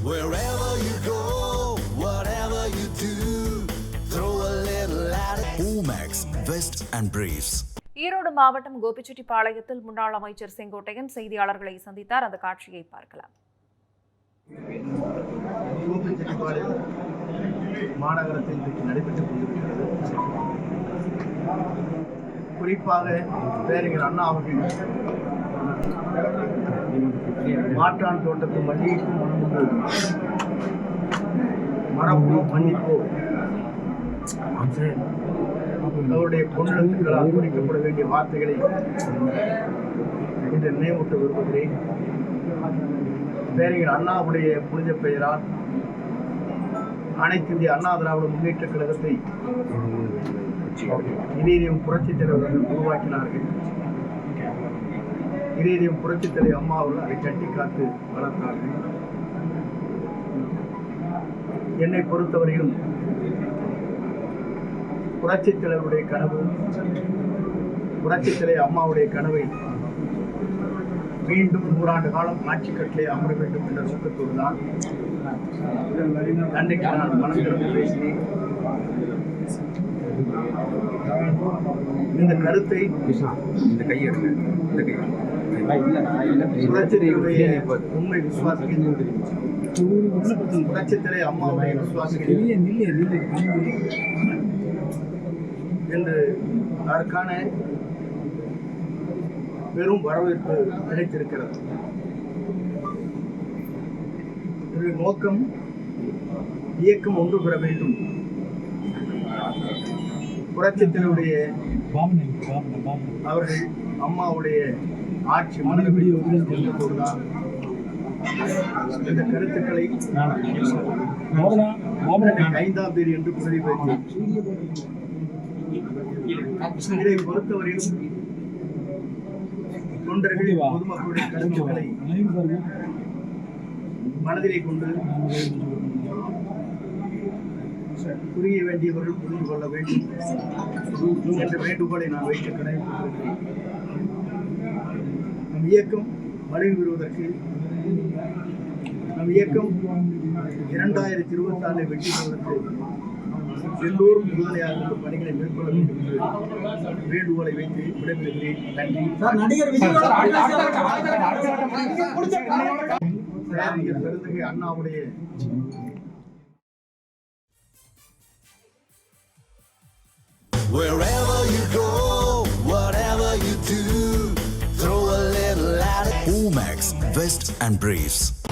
Wherever you go, whatever you do, throw a little at it. Omax, Vest and Briefs. Erode மாவட்டம் கோபிச்செட்டிப்பாளையத்தில் முன்னாள் அமைச்சர் செங்கோட்டையன் செய்தியாளர்களை சந்தித்தார். அந்த காட்சியை பார்க்கலாம். கோபிச்செட்டிப்பாளையம் மாநகரத்தில் இன்றைக்கு நடைபெற்றுக் கொண்டிருக்கிறது. குறிப்பாக பேரறிஞர் அண்ணா அவர்கள் மாற்றான் தோட்டத்து மல்லிகைக்கும் மரப்போ மன்னிப்போ அவருடைய பொன்னெழுத்துக்களால் குறிக்கப்பட வேண்டிய வார்த்தைகளை இன்று நினைவூட்ட விரும்புகிறேன். பேரறிஞர் அண்ணாவுடைய புனித பெயரால் அனைத்து இந்திய அண்ணா திராவிட முன்னேற்ற கழகத்தை இதயம் புரட்சித் தலைவர்கள் உருவாக்கினார்கள். இதயம் புரட்சித் தலைவர் அம்மா அவர்கள் அதை கட்டி காத்து வளர்த்தார்கள். என்னை பொறுத்தவரையிலும் புரட்சித் தலைவருடைய கனவு, புரட்சித் தலைவர் அம்மாவுடைய கனவை மீண்டும் 100 ஆண்டு காலம் ஆட்சி கட்டிலே அமர வேண்டும் என்ற நோக்கத்தோடு தான் அன்றைக்கு நான் மனம் திறந்து பேசினேன். இந்த கருத்தை உண்மை விசுவாசிகள், புரட்சித் தலைவர் அம்மாவுடைய விசுவாசிகள் என்று அதற்கான பெரும் வரவேற்பு கிடைத்திருக்கிறது. நோக்கம் இயக்கம் ஒன்று பெற வேண்டும். புரட்சித்தினுடைய அவர்கள் அம்மாவுடைய ஆட்சி மனதில்தான் இந்த கருத்துக்களை 5ஆம் தேதி என்று பிரதிபலித்தேன். இதை பொறுத்தவரையிலும் தொண்டர்கள் பொதுமக்களுடைய கருத்துக்களை மனதிலே கொண்டு புரிய வேண்டியவர்கள் புரிந்து கொள்ள வேண்டும் என்ற வேண்டுகோளை நான் வைத்து கடைபிடிக்கிறேன். நம் இயக்கம் வலிமை பெறுவதற்கு, நம் இயக்கம் 2024 வெற்றி பெறுவதற்கு எல்லோரும் உறுதுணையாக இந்த பணிகளை மேற்கொள்ள வேண்டும் என்று வேண்டுகோளை வைத்து விடைபெறுகிறேன். நன்றி. பெருந்தகை அண்ணாவுடைய Wherever you go, whatever you do, throw a little at it. Omax, Vest and Briefs.